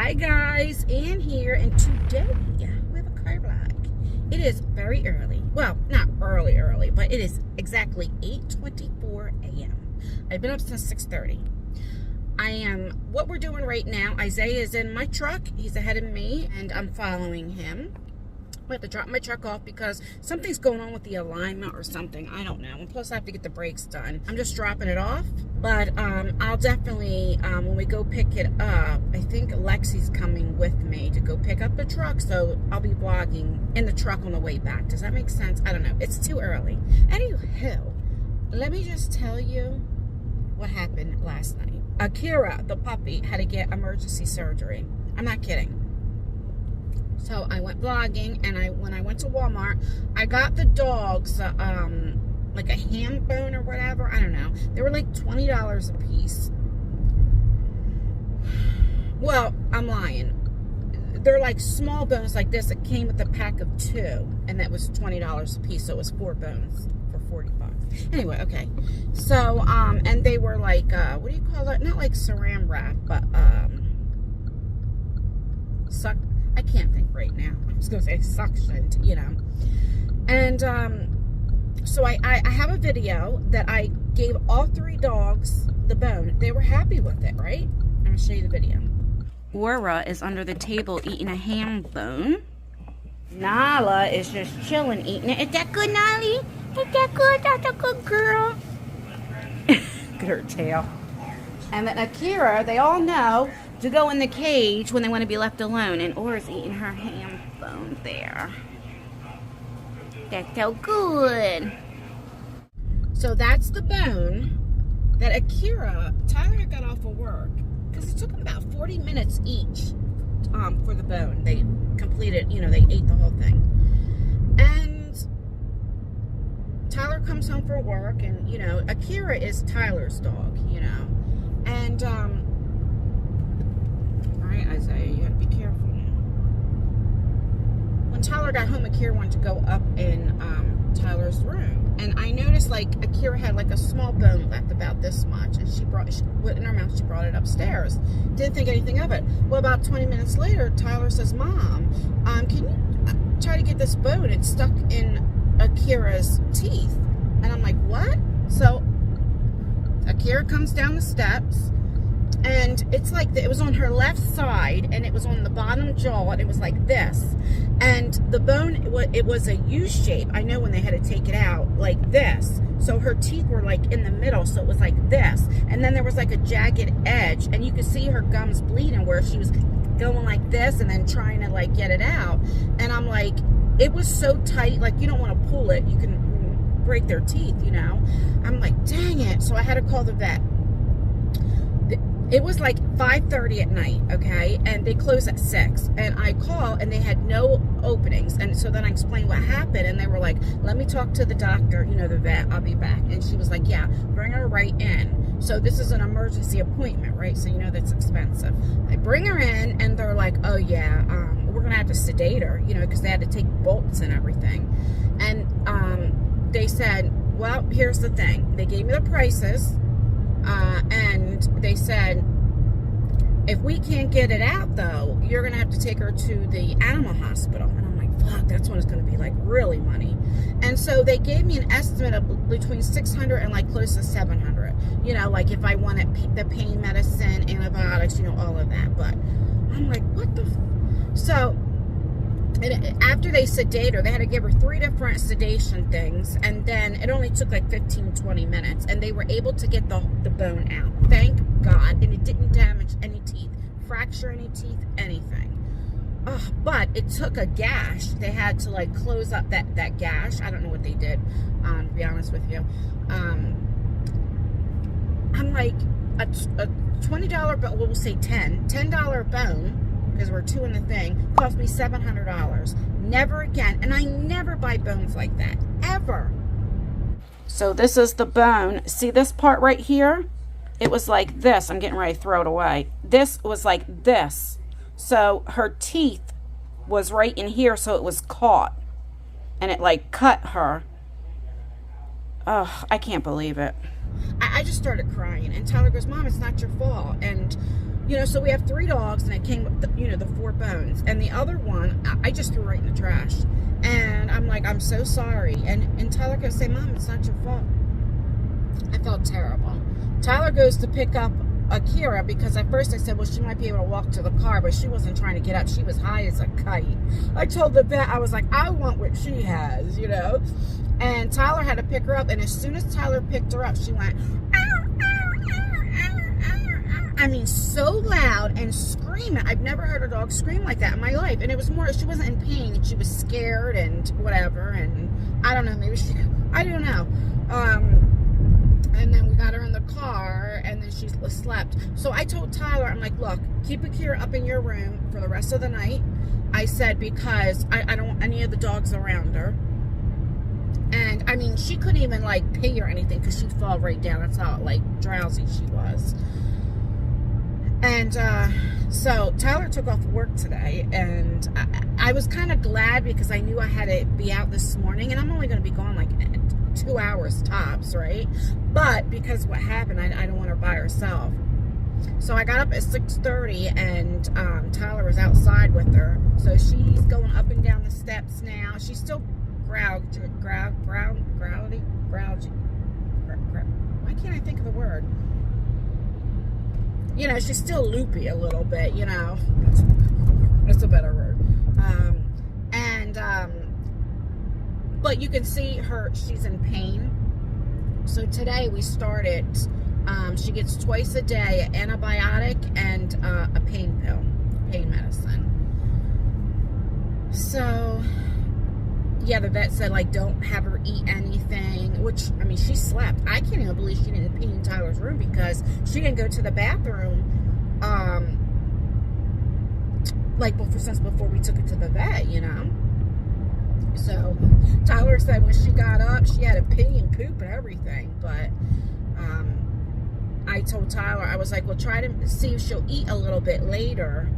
Hi guys, Ann here, and today we have a car vlog. It is very early. Well, not early, but it is exactly 8:24 a.m. I've been up since 6:30. What we're doing right now, Isaiah is in my truck. He's ahead of me, and I'm following him. I have to drop my truck off because something's going on with the alignment or something. I don't know. And plus, I have to get the brakes done. I'm just dropping it off. But I'll definitely, when we go pick it up, I think Lexi's coming with me to go pick up the truck. So I'll be vlogging in the truck on the way back. Does that make sense? I don't know. It's too early. Anywho, let me just tell you what happened last night. Akira, the puppy, had to get emergency surgery. I'm not kidding. So I went vlogging, and when I went to Walmart, I got the dogs like a ham bone or whatever. I don't know. They were like $20 a piece. Well, I'm lying. They're like small bones like this. It came with a pack of 2, and that was $20 a piece. So it was 4 bones for $40. Anyway, okay. So and they were like what do you call it? Not like saran wrap, but I can't think right now. I was going to say suctioned, you know. And so I have a video that I gave all 3 dogs the bone. They were happy with it, right? I'm going to show you the video. Aura is under the table eating a ham bone. Nala is just chilling eating it. Is that good, Nolly? Is that good? That's a good girl. Look at her tail. And then Akira, they all know to go in the cage when they want to be left alone. And Aura's eating her ham bone there. That's so good. So that's the bone that Tyler got off of work. Because it took them about 40 minutes each for the bone. They completed, you know, they ate the whole thing. And Tyler comes home from work, and, you know, Akira is Tyler's dog, you know. And, all right, Isaiah, you gotta be careful now. When Tyler got home, Akira wanted to go up in Tyler's room. And I noticed, like, Akira had, like, a small bone left about this much. And in her mouth, she brought it upstairs. Didn't think anything of it. Well, about 20 minutes later, Tyler says, Mom, can you try to get this bone? It's stuck in Akira's teeth. And I'm like, what? So Akira comes down the steps, and it's like it was on her left side, and it was on the bottom jaw, and it was like this. And the bone, it was a U shape. I know when they had to take it out, like this. So her teeth were like in the middle, so it was like this. And then there was like a jagged edge, and you could see her gums bleeding where she was going like this and then trying to like get it out. And I'm like, it was so tight, like you don't want to pull it. You can break their teeth, you know. I'm like, dang it. So I had to call the vet. It was like 5:30 at night, okay, and they close at 6, and I call, and they had no openings. And so then I explained what happened, and they were like, let me talk to the doctor, you know, the vet, I'll be back. And she was like, yeah, bring her right in. So this is an emergency appointment, right? So you know that's expensive. I bring her in, and they're like, oh yeah, we're gonna have to sedate her, you know, because they had to take bolts and everything. And they said, well, here's the thing. They gave me the prices, and they said, if we can't get it out, though, you're going to have to take her to the animal hospital. And I'm like, fuck, that's when it's going to be, like, really money. And so they gave me an estimate of between $600 and, like, close to $700. You know, like, if I wanted the pain medicine, antibiotics, you know, all of that. But I'm like, what the So and after they sedate her, they had to give her 3 different sedation things, and then it only took like 15-20 minutes, and they were able to get the bone out. Thank God. And it didn't damage any teeth, fracture any teeth, anything. But it took a gash. They had to like close up that gash. I don't know what they did, to be honest with you. I'm like, a $20, but we'll say $10 bone, because we're 2 in the thing, cost me $700. Never again. And I never buy bones like that, ever. So this is the bone. See this part right here? It was like this. I'm getting ready to throw it away. This was like this. So her teeth was right in here, so it was caught. And it like cut her. Oh, I can't believe it. I just started crying. And Tyler goes, Mom, it's not your fault. And You know, so we have 3 dogs, and it came with the, you know, the 4 bones. And the other one, I just threw right in the trash. And I'm like, I'm so sorry. And Tyler goes, say, Mom, it's not your fault. I felt terrible. Tyler goes to pick up Akira, because at first I said, well, she might be able to walk to the car, but she wasn't trying to get up. She was high as a kite. I told the vet, I was like, I want what she has, you know. And Tyler had to pick her up, and as soon as Tyler picked her up, she went, ow, ow, ow, ow, ow, ow. I mean, so loud and screaming. I've never heard a dog scream like that in my life. And it was more, she wasn't in pain. She was scared and whatever. And I don't know, maybe she, I don't know. And then we got her in the car, and then she slept. So I told Tyler, I'm like, look, keep Akira up in your room for the rest of the night. I said, because I don't want any of the dogs around her. And, I mean, she couldn't even, like, pee or anything, because she'd fall right down. That's how, like, drowsy she was. And, so Tyler took off work today, and I was kind of glad, because I knew I had to be out this morning, and I'm only going to be gone, like, 2 hours tops, right? But because what happened, I don't want her by herself. So I got up at 6:30, and Tyler was outside with her. So she's going up and down the steps now. She's still grouchy. Why can't I think of the word? You know, she's still loopy a little bit, you know. That's a better word. But you can see her, she's in pain. So today we started, she gets twice a day an antibiotic and a pain pill, pain medicine. So, yeah, the vet said, like, don't have her eat anything, which, I mean, she slept. I can't even believe she didn't pee in Tyler's room, because she didn't go to the bathroom, like, since before we took her to the vet, you know. So Tyler said when she got up, she had to pee and poop and everything. But I told Tyler, I was like, well, try to see if she'll eat a little bit later,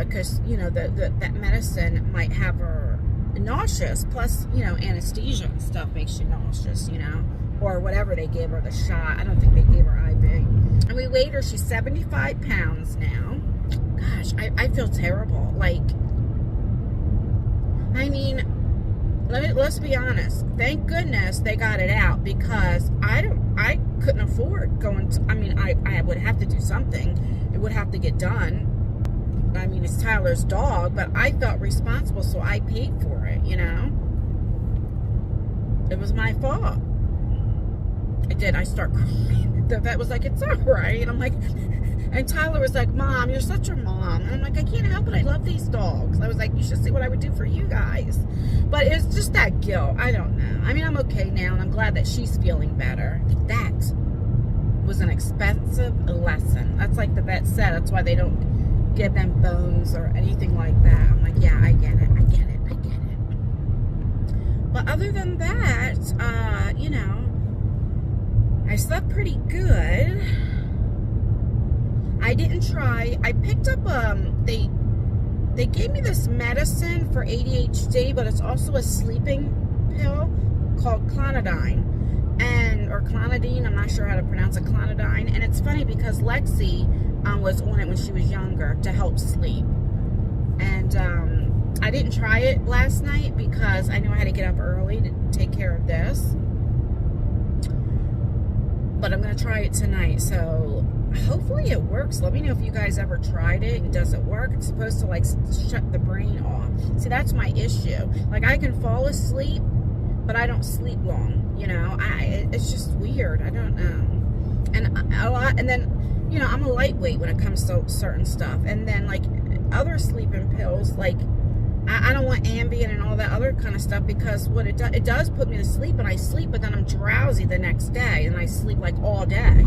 because, you know, that medicine might have her nauseous. Plus, you know, anesthesia and stuff makes you nauseous, you know, or whatever they gave her, the shot. I don't think they gave her IV. And we weighed her. She's 75 pounds now. Gosh, I feel terrible. Like, I mean, let's be honest. Thank goodness they got it out, because I couldn't afford going to, I mean, I would have to do something. It would have to get done. I mean, it's Tyler's dog, but I felt responsible, so I paid for it, you know. It was my fault. I did. I start crying. The vet was like, it's all right. And I'm like, and Tyler was like, Mom, you're such a mom. And I'm like, I can't help it. I love these dogs. I was like, you should see what I would do for you guys. But it's just that guilt. I don't know. I mean, I'm okay now, and I'm glad that she's feeling better. That was an expensive lesson. That's like the vet said. That's why they don't give them bones or anything like that. I'm like, yeah, I get it. I get it. I get it. But other than that, you know, I slept pretty good. I didn't try. I picked up, they gave me this medicine for ADHD, but it's also a sleeping pill called clonidine, or clonidine. I'm not sure how to pronounce it, clonidine. And it's funny because Lexi was on it when she was younger to help sleep. And I didn't try it last night because I knew I had to get up early to take care of this. But I'm going to try it tonight, so hopefully it works. Let me know if you guys ever tried it and does it work. It's supposed to, like, shut the brain off. See, that's my issue. Like, I can fall asleep, but I don't sleep long, you know. It's just weird. I don't know. And then, you know, I'm a lightweight when it comes to certain stuff. And then, like, other sleeping pills, like, I don't want Ambien and all that other kind of stuff, because what it does put me to sleep, and I sleep, but then I'm drowsy the next day, and I sleep like all day.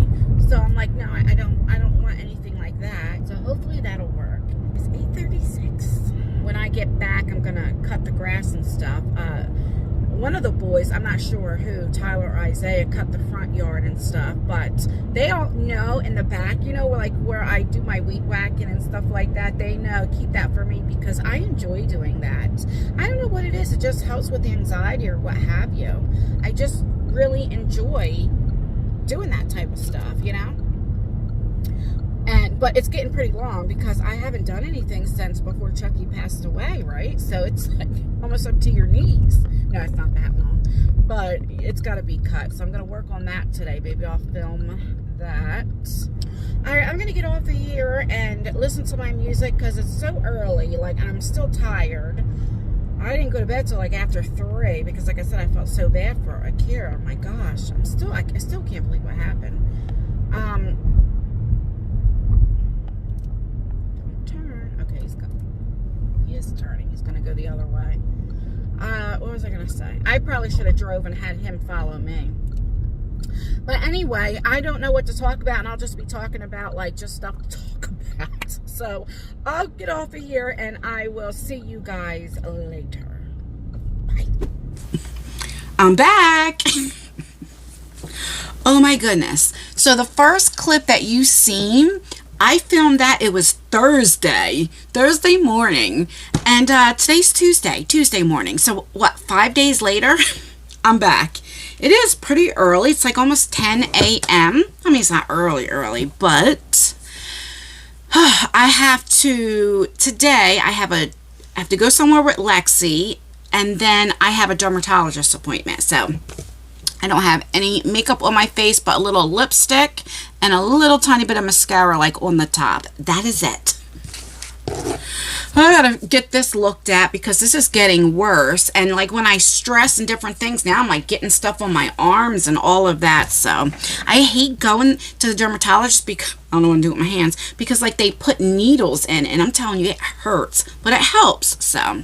So I'm like, no, I don't want anything like that. So hopefully that'll work. It's 8:36. When I get back, I'm gonna cut the grass and stuff. One of the boys, I'm not sure who, Tyler or Isaiah, cut the front yard and stuff, but they all know in the back, you know, like where I do my weed whacking and stuff like that, they know, keep that for me, because I enjoy doing that. I don't know what it is. It just helps with anxiety or what have you. I just really enjoy doing that type of stuff, you know? And but it's getting pretty long because I haven't done anything since before Chucky passed away, right? So it's like almost up to your knees. No, it's not that long, but it's got to be cut. So I'm going to work on that today. Maybe I'll film that. All right, I'm going to get off of here and listen to my music because it's so early, like, and I'm still tired. I didn't go to bed till like after 3 because, like I said, I felt so bad for Akira. Oh my gosh, I still can't believe what happened. Don't turn. Okay, he is turning. He's gonna go the other way. What was I gonna say? I probably should have drove and had him follow me. But anyway, I don't know what to talk about, and I'll just be talking about like just stuff to talk about. So I'll get off of here, and I will see you guys later. Bye. I'm back. Oh my goodness. So the first clip that you seen, I filmed that. It was Thursday morning, and today's Tuesday morning. So what, 5 days later, I'm back. It is pretty early. It's like almost 10 a.m. I mean, it's not early, but I have to go somewhere with Lexi, and then I have a dermatologist appointment. So I don't have any makeup on my face but a little lipstick and a little tiny bit of mascara like on the top. That is it. I gotta get this looked at because this is getting worse, and like when I stress and different things, now I'm like getting stuff on my arms and all of that. So I hate going to the dermatologist because I don't know what to do with my hands, because like they put needles in, and I'm telling you, it hurts, but it helps. So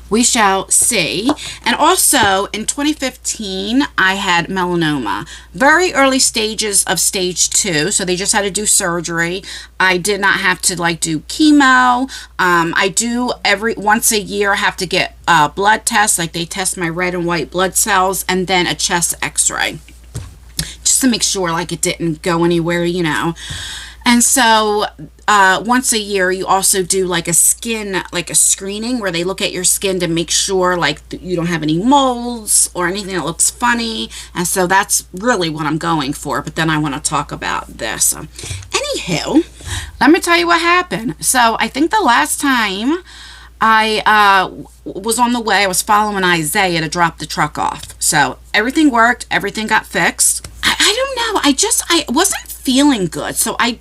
we shall see. And also in 2015 I had melanoma, very early stages of stage 2, so they just had to do surgery. I did not have to like do chemo. I do once a year have to get blood tests, like they test my red and white blood cells, and then a chest x-ray just to make sure like it didn't go anywhere, you know. And so once a year you also do like a screening where they look at your skin to make sure like you don't have any molds or anything that looks funny. And so that's really what I'm going for. But then I want to talk about this. Anywho, let me tell you what happened. So I think the last time I was on the way, I was following Isaiah to drop the truck off. So everything worked. Everything got fixed. I don't know. I wasn't feeling good, so we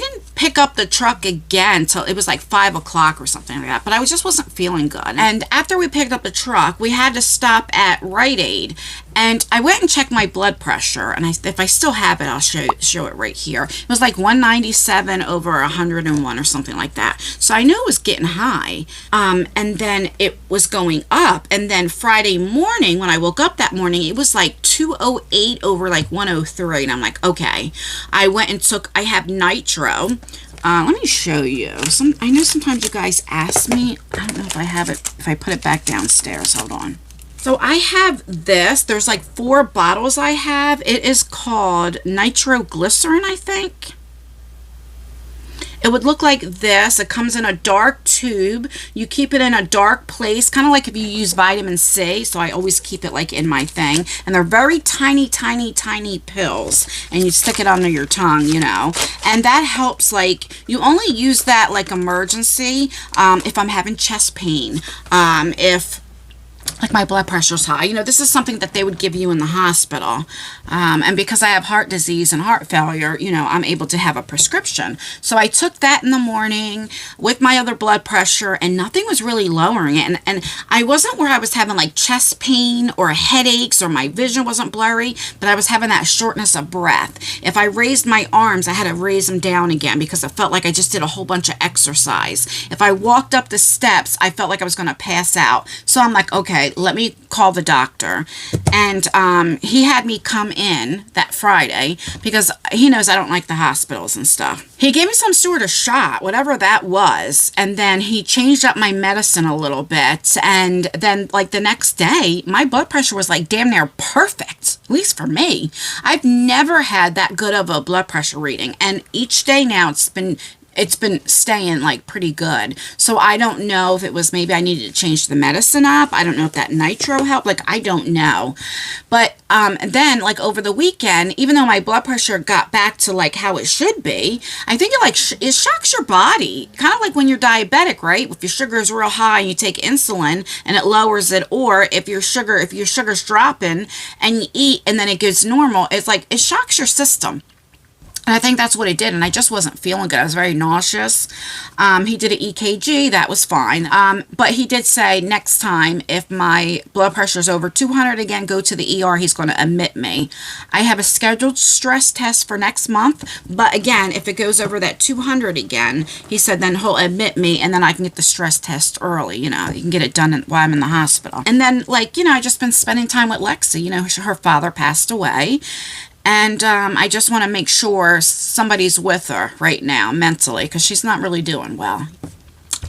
didn't pick up the truck again till it was like 5 o'clock or something like that, but I just wasn't feeling good. And after we picked up the truck, we had to stop at Rite Aid, and I went and checked my blood pressure, and if I still have it, I'll show it right here. It was like 197 over 101 or something like that. So I knew it was getting high, and then it was going up, and then Friday morning when I woke up that morning, it was like 208 over like 103, and I'm like, okay. I went and I have nitro. Let me show you. I know sometimes you guys ask me. I don't know if I have it, if I put it back downstairs. Hold on. So I have this. There's like 4 bottles I have. It is called nitroglycerin, I think. It would look like this. It comes in a dark tube. You keep it in a dark place, kind of like if you use vitamin C. So I always keep it like in my thing. And they're very tiny, tiny, tiny pills. And you stick it under your tongue, you know. And that helps, like, you only use that like emergency if I'm having chest pain. If like my blood pressure's high. You know, this is something that they would give you in the hospital. And because I have heart disease and heart failure, you know, I'm able to have a prescription. So I took that in the morning with my other blood pressure, and nothing was really lowering it. And I wasn't where I was having like chest pain or headaches, or my vision wasn't blurry, but I was having that shortness of breath. If I raised my arms, I had to raise them down again because it felt like I just did a whole bunch of exercise. If I walked up the steps, I felt like I was going to pass out. So I'm like, okay, let me call the doctor. And he had me come in that Friday because he knows I don't like the hospitals and stuff. He gave me some sort of shot, whatever that was, and then he changed up my medicine a little bit. And then like the next day, my blood pressure was like damn near perfect, at least for me. I've never had that good of a blood pressure reading, and each day now it's been it's been staying like pretty good. So I don't know if it was maybe I needed to change the medicine up. I don't know if that nitro helped. Like, I don't know. But then like over the weekend, even though my blood pressure got back to like how it should be, I think it like it shocks your body. Kind of like when you're diabetic, right? If your sugar is real high and you take insulin and it lowers it, or if your sugar's dropping and you eat and then it gets normal, it's like it shocks your system. And I think that's what it did, and I just wasn't feeling good. I was very nauseous. He did an EKG. That was fine. But he did say next time, if my blood pressure is over 200 again, go to the ER. He's going to admit me. I have a scheduled stress test for next month. But again, if it goes over that 200 again, he said then he'll admit me, and then I can get the stress test early. You know, you can get it done while I'm in the hospital. And then, like, you know, I just been spending time with Lexi. You know, her father passed away. And I just want to make sure somebody's with her right now mentally, because she's not really doing well.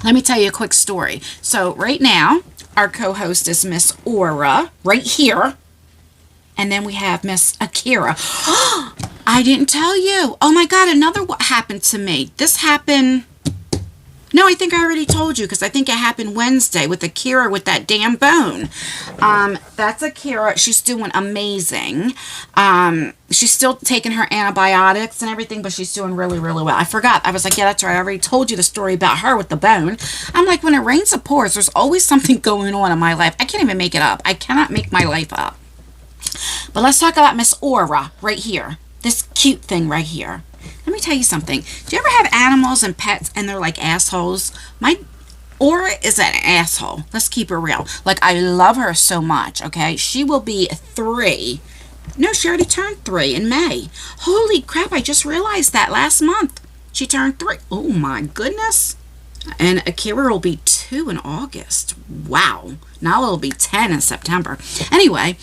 Let me tell you a quick story. So right now, our co-host is Miss Aura, right here. And then we have Miss Akira. I didn't tell you. Oh my God, another what happened to me. This happened... No, I think I already told you, because I think it happened Wednesday with Akira with that damn bone. That's Akira. She's doing amazing. She's still taking her antibiotics and everything, but she's doing really, really well. I forgot. I was like, yeah, that's right. I already told you the story about her with the bone. I'm like, when it rains, it pours. There's always something going on in my life. I can't even make it up. I cannot make my life up. But let's talk about Miss Aura right here. This cute thing right here. Let me tell you something. Do you ever have animals and pets and they're like assholes? My Aura is an asshole. Let's keep it real. Like, I love her so much, okay? She will be 3. No, she already turned 3 in May. Holy crap, I just realized that last month. She turned 3. Oh my goodness. And Akira will be 2 in August. Wow. Now it'll be 10 in September. Anyway,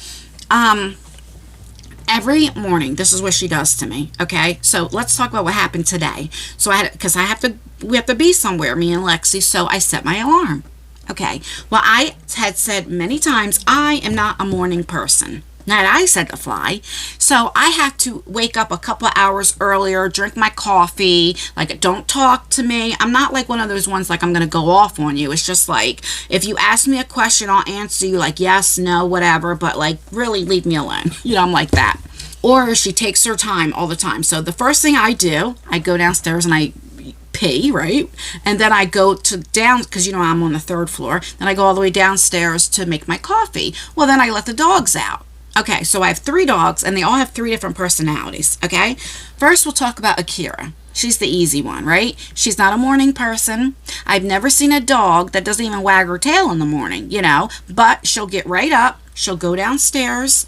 every morning, this is what she does to me, okay? So let's talk about what happened today. So we have to be somewhere, me and Lexi, so I set my alarm. Okay, well, I had said many times, I am not a morning person. Not I said to fly. So I have to wake up a couple of hours earlier, drink my coffee, like, don't talk to me. I'm not like one of those ones like I'm going to go off on you. It's just like, if you ask me a question, I'll answer you like yes, no, whatever, but like really leave me alone. You know, I'm like that. Or she takes her time all the time. So the first thing I do, I go downstairs and I pee, right? And then I go down, because you know I'm on the 3rd floor, then I go all the way downstairs to make my coffee. Well, then I let the dogs out. Okay, so I have 3 dogs, and they all have 3 different personalities, okay? First, we'll talk about Akira. She's the easy one, right? She's not a morning person. I've never seen a dog that doesn't even wag her tail in the morning, you know? But she'll get right up, she'll go downstairs,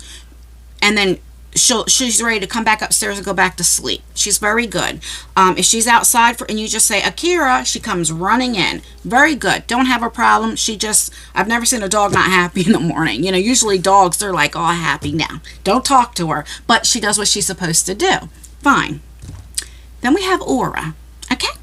and then she's ready to come back upstairs and go back to sleep. She's very good. If she's outside and you just say Akira, she comes running in. Very good. Don't have a problem. I've never seen a dog not happy in the morning. You know, usually dogs, they're like all happy now. Don't talk to her, but she does what she's supposed to do. Fine. Then we have Aura. Okay?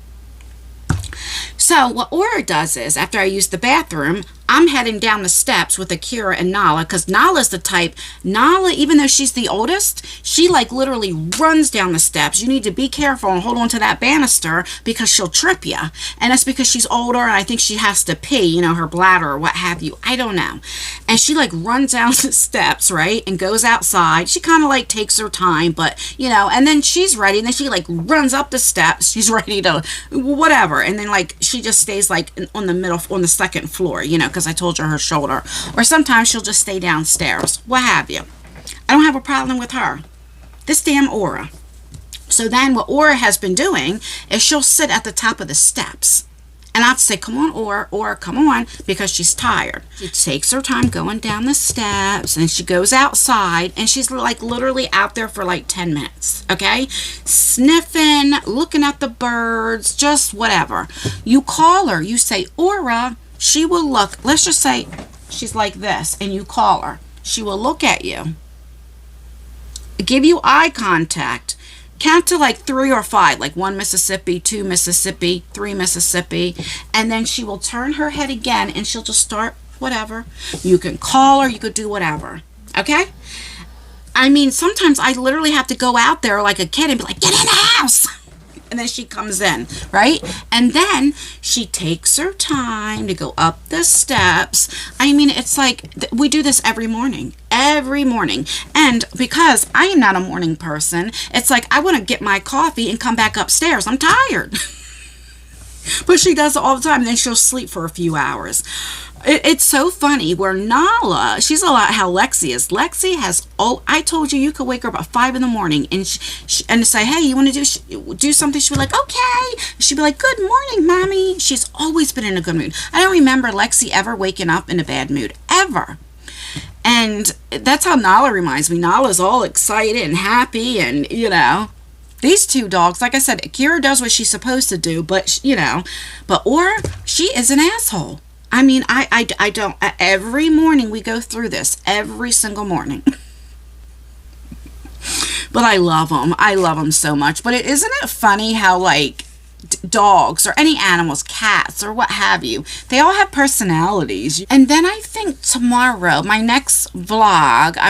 So what Aura does is, after I use the bathroom, I'm heading down the steps with Akira and Nala, because Nala's the type, even though she's the oldest, she like literally runs down the steps. You need to be careful and hold on to that banister, because she'll trip you. And that's because she's older, and I think she has to pee, you know, her bladder or what have you. I don't know. And she like runs down the steps, right, and goes outside. She kind of like takes her time, but you know, and then she's ready, and then she like runs up the steps. She's ready to whatever, and then like she just stays like on the 2nd floor, you know, because I told you her shoulder. Or sometimes she'll just stay downstairs, what have you. I don't have a problem with her. This damn Aura. So then what Aura has been doing is she'll sit at the top of the steps. And I have to say, come on, Aura, come on, because she's tired. She takes her time going down the steps, and she goes outside, and she's like literally out there for like 10 minutes, okay? Sniffing, looking at the birds, just whatever. You call her, you say, Aura, she will look, let's just say she's like this, and you call her. She will look at you, give you eye contact, count to like 3 or 5, like 1 Mississippi, 2 Mississippi, 3 Mississippi, and then she will turn her head again, and she'll just start whatever. You can call her, you could do whatever, okay? I mean, sometimes I literally have to go out there like a kid and be like, get in the house. and then she comes in, right? And then she takes her time to go up the steps. I mean, it's like we do this every morning. Every morning. And because I am not a morning person, it's like I want to get my coffee and come back upstairs. I'm tired. But she does it all the time. Then she'll sleep for a few hours. It's so funny where Nala, she's a lot how Lexi is. Lexi has, I told you could wake her up at 5 in the morning and and say, hey, you want to do something? She'd be like, okay. She'd be like, good morning, mommy. She's always been in a good mood. I don't remember Lexi ever waking up in a bad mood, ever. And that's how Nala reminds me. Nala's all excited and happy, and, you know, these two dogs, like I said, Akira does what she's supposed to do, but, you know, or she is an asshole. I mean, I don't, every morning we go through this, every single morning. But I love them. I love them so much. But isn't it funny how, like, dogs or any animals, cats or what have you, they all have personalities. And then I think tomorrow, my next vlog, I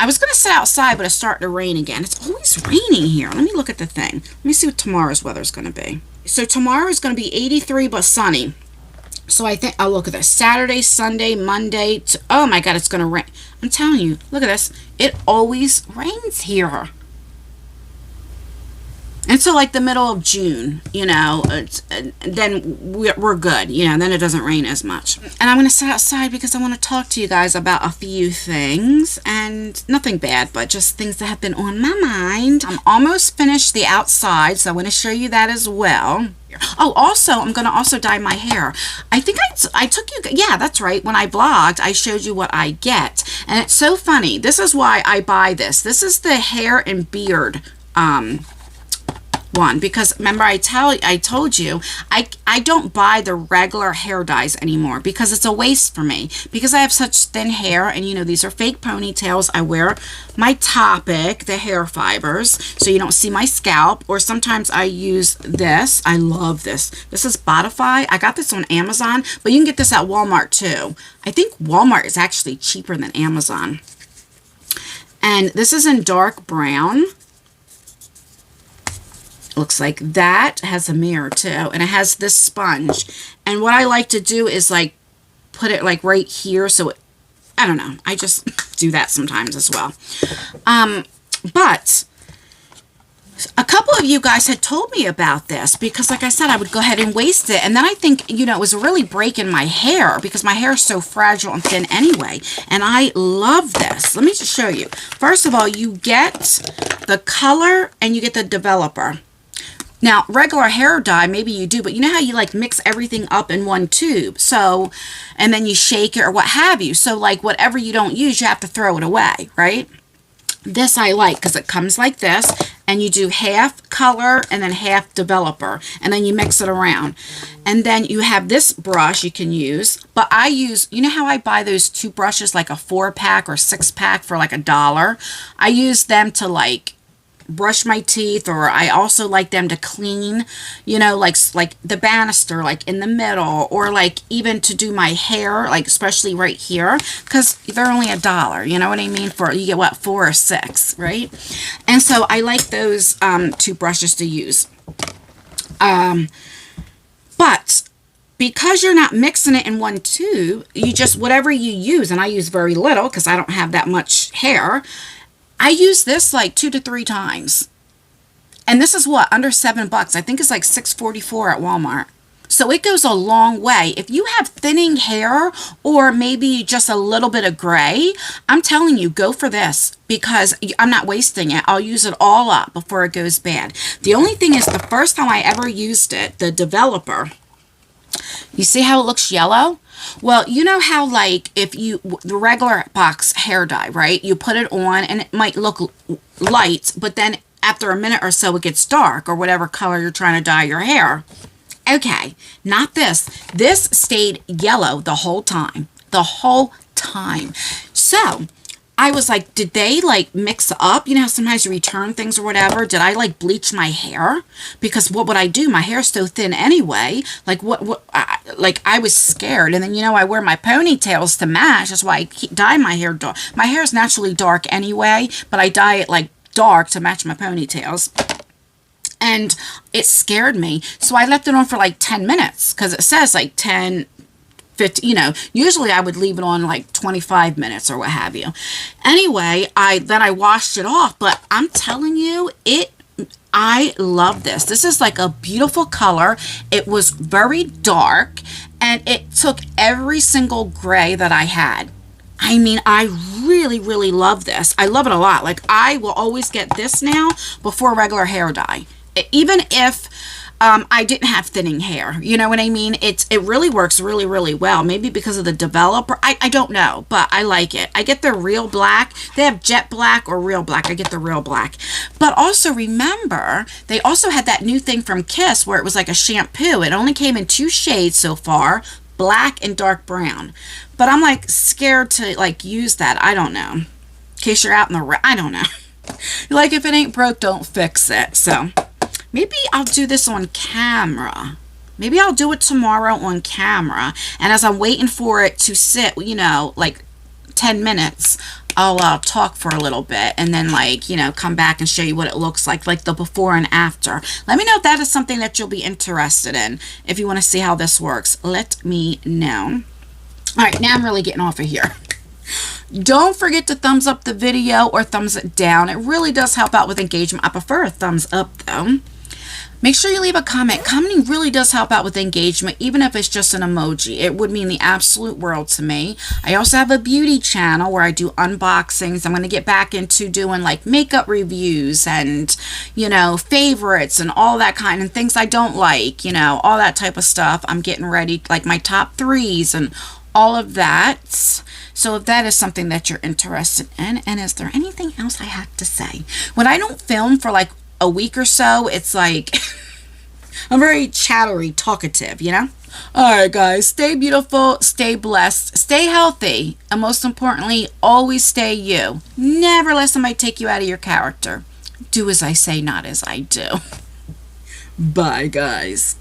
was going to sit outside, but it's starting to rain again. It's always raining here. Let me look at the thing. Let me see what tomorrow's weather is going to be. So tomorrow is going to be 83 but sunny. So I think, oh, look at this. Saturday, Sunday, Monday. Oh my God, it's going to rain. I'm telling you, look at this. It always rains here. And so like the middle of June, you know, then we're good, you know, then it doesn't rain as much. And I'm going to sit outside because I want to talk to you guys about a few things, and nothing bad, but just things that have been on my mind. I'm almost finished the outside, so I want to show you that as well. Oh, also, I'm going to also dye my hair. I think I took you, yeah, that's right. When I blogged, I showed you what I get. And it's so funny. This is why I buy this. This is the hair and beard one, because remember I told you I don't buy the regular hair dyes anymore because it's a waste for me, because I have such thin hair, and you know, these are fake ponytails. I wear my Topic, the hair fibers, so you don't see my scalp, or sometimes I use this. I love this. This is Spotify. I got this on Amazon, but you can get this at Walmart too. I think Walmart is actually cheaper than Amazon. And this is in dark brown. Looks like that. Has a mirror too, and it has this sponge. And what I like to do is like put it like right here, so it, I don't know, I just do that sometimes as well. But a couple of you guys had told me about this, because like I said, I would go ahead and waste it, and then I think, you know, it was really breaking my hair because my hair is so fragile and thin anyway. And I love this. Let me just show you. First of all, you get the color and you get the developer. Now, regular hair dye, maybe you do, but you know how you like mix everything up in one tube? So, and then you shake it or what have you. So like whatever you don't use, you have to throw it away, right? This I like because it comes like this, and you do half color and then half developer, and then you mix it around. And then you have this brush you can use, but I use, you know how I buy those two brushes, like a 4-pack or 6-pack for like $1? I use them to like brush my teeth, or I also like them to clean, you know, like the banister, like in the middle, or like even to do my hair, like especially right here, because they're only $1, you know what I mean? For you get what, 4 or 6, right? And so I like those two brushes to use. But because you're not mixing it in one tube, you just, whatever you use, and I use very little because I don't have that much hair, I use this like 2 to 3 times. And this is what, under $7. I think it's like $6.44 at Walmart. So it goes a long way. If you have thinning hair, or maybe just a little bit of gray, I'm telling you, go for this, because I'm not wasting it. I'll use it all up before it goes bad. The only thing is, the first time I ever used it, the developer, you see how it looks yellow? Well, you know how like if you, the regular box hair dye, right? You put it on and it might look light, but then after a minute or so it gets dark, or whatever color you're trying to dye your hair. Okay, not this. This stayed yellow the whole time. The whole time. So I was like, did they like mix up? You know how sometimes you return things or whatever? Did I like bleach my hair? Because what would I do? My hair's so thin anyway. Like like I was scared. And then, you know, I wear my ponytails to match. That's why I dye my hair dark. My hair is naturally dark anyway, but I dye it like dark to match my ponytails. and it scared me. So I left it on for like 10 minutes because it says like 10, 50, you know, usually I would leave it on like 25 minutes or what have you. Anyway, then I washed it off, but I'm telling you, I love this. This is like a beautiful color. It was very dark and it took every single gray that I had. I mean, I really, really love this. I love it a lot. Like, I will always get this now before regular hair dye. Even if I didn't have thinning hair. You know what I mean? It really works really, really well. Maybe because of the developer. I don't know, but I like it. I get the real black. They have jet black or real black. I get the real black. But also remember, they also had that new thing from Kiss where it was like a shampoo. It only came in 2 shades so far, black and dark brown. But I'm like scared to like use that. I don't know. In case you're out in the I don't know. Like, if it ain't broke, don't fix it. So maybe I'll do this on camera. Maybe I'll do it tomorrow on camera. And as I'm waiting for it to sit, you know, like 10 minutes, I'll talk for a little bit and then, like, you know, come back and show you what it looks like the before and after. Let me know if that is something that you'll be interested in. If you want to see how this works, let me know. All right, now I'm really getting off of here. Don't forget to thumbs up the video or thumbs it down. It really does help out with engagement. I prefer a thumbs up though. Make sure you leave a comment. Commenting really does help out with engagement, even if it's just an emoji. It would mean the absolute world to me. I also have a beauty channel where I do unboxings. I'm going to get back into doing like makeup reviews and, you know, favorites and all that kind of things I don't like, you know, all that type of stuff. I'm getting ready, like my top 3s and all of that. So if that is something that you're interested in, and is there anything else I have to say? When I don't film for like a week or so, it's like I'm very chattery, talkative, you know? All right, guys, stay beautiful, stay blessed, stay healthy, and most importantly, always stay you. Never let somebody take you out of your character. Do as I say, not as I do. Bye, guys.